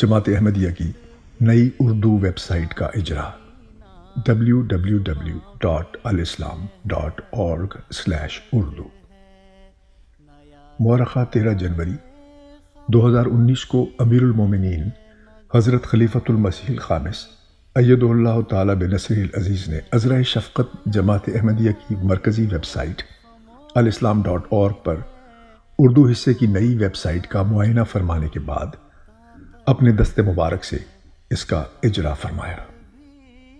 جماعت احمدیہ کی نئی اردو ویب سائٹ کا اجرا www.alislam.org/urdu۔ مورخہ 13 جنوری 2019 کو امیر المومنین حضرت خلیفۃ المسیح الخامس ایدہ اللہ تعالی بنصرہ العزیز نے عذرائے شفقت جماعت احمدیہ کی مرکزی ویب سائٹ alislam.org پر اردو حصے کی نئی ویب سائٹ کا معائنہ فرمانے کے بعد اپنے دست مبارک سے اس کا اجرا فرمایا۔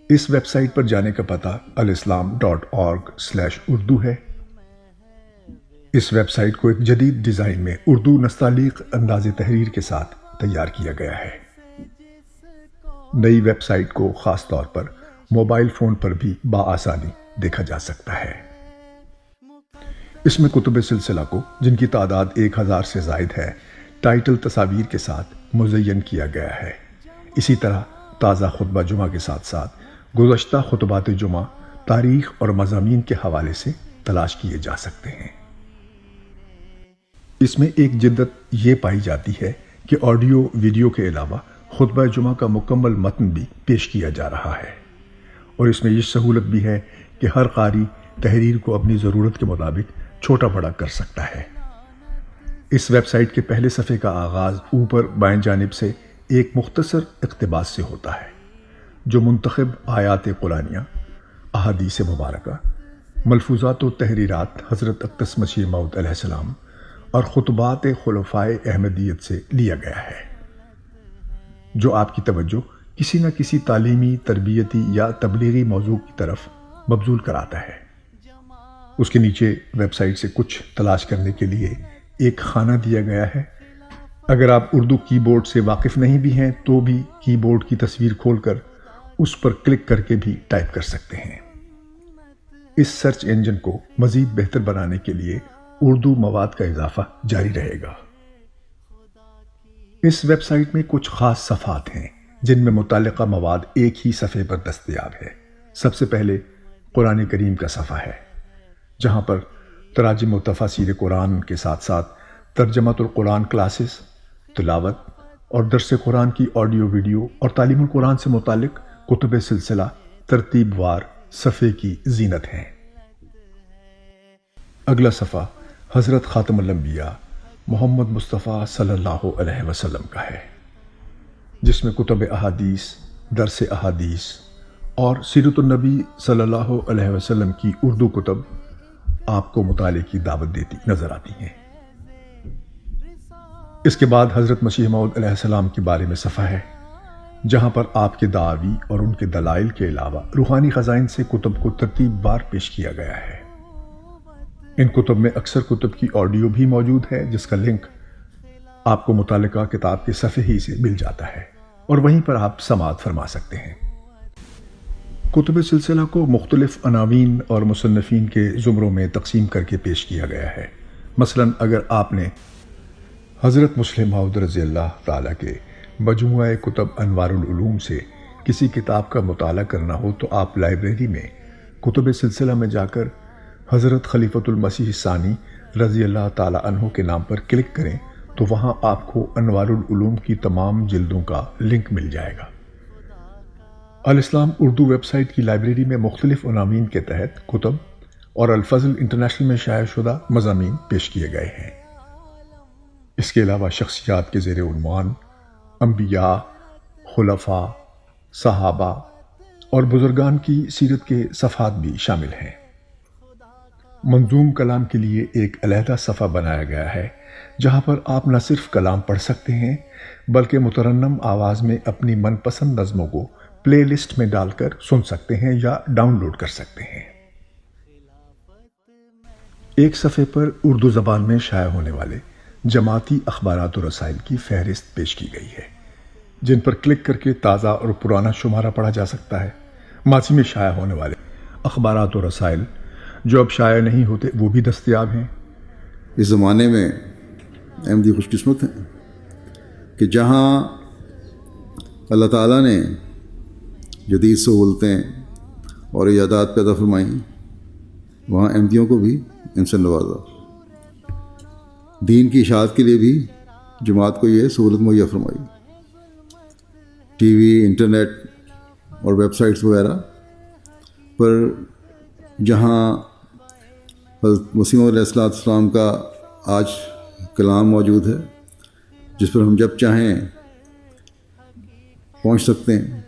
اس ویب سائٹ پر جانے کا پتہ alislam.org/urdu ہے۔ اس ویب سائٹ کو ایک جدید ڈیزائن میں اردو نستعلیق انداز تحریر کے ساتھ تیار کیا گیا ہے۔ نئی ویب سائٹ کو خاص طور پر موبائل فون پر بھی بآسانی دیکھا جا سکتا ہے۔ اس میں کتب سلسلہ کو، جن کی تعداد 1000 سے زائد ہے، ٹائٹل تصاویر کے ساتھ مزین کیا گیا ہے۔ اسی طرح تازہ خطبہ جمعہ کے ساتھ ساتھ گزشتہ خطبات جمعہ، تاریخ اور مضامین کے حوالے سے تلاش کیے جا سکتے ہیں۔ اس میں ایک جدت یہ پائی جاتی ہے کہ آڈیو ویڈیو کے علاوہ خطبہ جمعہ کا مکمل متن بھی پیش کیا جا رہا ہے، اور اس میں یہ سہولت بھی ہے کہ ہر قاری تحریر کو اپنی ضرورت کے مطابق چھوٹا بڑا کر سکتا ہے۔ اس ویب سائٹ کے پہلے صفحے کا آغاز اوپر بائیں جانب سے ایک مختصر اقتباس سے ہوتا ہے، جو منتخب آیات قرآنیہ، احادیث مبارکہ، ملفوظات و تحریرات حضرت اقدس مسیح موعود علیہ السلام اور خطبات خلفائے احمدیت سے لیا گیا ہے، جو آپ کی توجہ کسی نہ کسی تعلیمی، تربیتی یا تبلیغی موضوع کی طرف مبذول کراتا ہے۔ اس کے نیچے ویب سائٹ سے کچھ تلاش کرنے کے لیے ایک خانہ دیا گیا ہے۔ اگر آپ اردو کی بورڈ سے واقف نہیں بھی ہیں تو بھی کی بورڈ کی تصویر کھول کر اس پر کلک کر کے بھی ٹائپ کر سکتے ہیں۔ اس سرچ انجن کو مزید بہتر بنانے کے لیے اردو مواد کا اضافہ جاری رہے گا۔ اس ویب سائٹ میں کچھ خاص صفحات ہیں جن میں متعلقہ مواد ایک ہی صفحے پر دستیاب ہے۔ سب سے پہلے قرآن کریم کا صفحہ ہے، جہاں پر تراجم و تفاسیر قرآن کے ساتھ ساتھ ترجمۃ القرآن کلاسز، تلاوت اور درس قرآن کی آڈیو ویڈیو اور تعلیم القرآن سے متعلق کتب سلسلہ ترتیب وار صفحے کی زینت ہیں۔ اگلا صفحہ حضرت خاتم الانبیاء محمد مصطفیٰ صلی اللہ علیہ وسلم کا ہے، جس میں کتب احادیث، درس احادیث اور سیرت النبی صلی اللہ علیہ وسلم کی اردو کتب آپ کو مطالعے کی دعوت دیتی نظر آتی ہیں۔ اس کے بعد حضرت مسیح موعود علیہ السلام کے بارے میں صفحہ ہے، جہاں پر آپ کے دعاوی اور ان کے دلائل کے علاوہ روحانی خزائن سے کتب کو ترتیب وار پیش کیا گیا ہے۔ ان کتب میں اکثر کتب کی آڈیو بھی موجود ہے، جس کا لنک آپ کو متعلقہ کتاب کے صفحے ہی سے مل جاتا ہے، اور وہیں پر آپ سماعت فرما سکتے ہیں۔ کتب سلسلہ کو مختلف عناوین اور مصنفین کے زمروں میں تقسیم کر کے پیش کیا گیا ہے۔ مثلا اگر آپ نے حضرت مسلم موعود رضی اللہ تعالیٰ کے مجموعہ کتب انوار العلوم سے کسی کتاب کا مطالعہ کرنا ہو تو آپ لائبریری میں کتب سلسلہ میں جا کر حضرت خلیفۃ المسیح ثانی رضی اللہ تعالیٰ عنہ کے نام پر کلک کریں تو وہاں آپ کو انوار العلوم کی تمام جلدوں کا لنک مل جائے گا۔ الاسلام اردو ویب سائٹ کی لائبریری میں مختلف عناوین کے تحت کتب اور الفضل انٹرنیشنل میں شائع شدہ مضامین پیش کیے گئے ہیں۔ اس کے علاوہ شخصیات کے زیر عنوان انبیاء، خلفاء، صحابہ اور بزرگان کی سیرت کے صفحات بھی شامل ہیں۔ منظوم کلام کے لیے ایک علیحدہ صفحہ بنایا گیا ہے، جہاں پر آپ نہ صرف کلام پڑھ سکتے ہیں بلکہ مترنم آواز میں اپنی من پسند نظموں کو پلے لسٹ میں ڈال کر سن سکتے ہیں یا ڈاؤن لوڈ کر سکتے ہیں۔ ایک صفحے پر اردو زبان میں شائع ہونے والے جماعتی اخبارات و رسائل کی فہرست پیش کی گئی ہے، جن پر کلک کر کے تازہ اور پرانا شمارہ پڑھا جا سکتا ہے۔ ماضی میں شائع ہونے والے اخبارات و رسائل جو اب شائع نہیں ہوتے وہ بھی دستیاب ہیں۔ اس زمانے میں احمدی خوش قسمت ہیں کہ جہاں اللہ تعالیٰ نے جدید سہولتیں اور ایجادات پیدا فرمائیں، وہاں احمدیوں کو بھی ان سے نوازا۔ دین کی اشاعت کے لیے بھی جماعت کو یہ سہولت مہیا فرمائی۔ ٹی وی، انٹرنیٹ اور ویب سائٹس وغیرہ پر جہاں حضرت مسیح علیہ السلام کا آج کلام موجود ہے، جس پر ہم جب چاہیں پہنچ سکتے ہیں،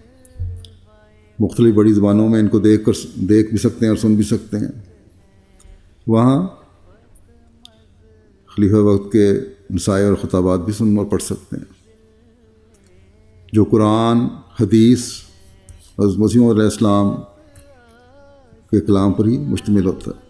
مختلف بڑی زبانوں میں ان کو دیکھ بھی سکتے ہیں اور سن بھی سکتے ہیں، وہاں خلیفہ وقت کے نصائح اور خطابات بھی سن اور پڑھ سکتے ہیں، جو قرآن، حدیث، حضرت مسیح علیہ السلام کے کلام پر ہی مشتمل ہوتا ہے۔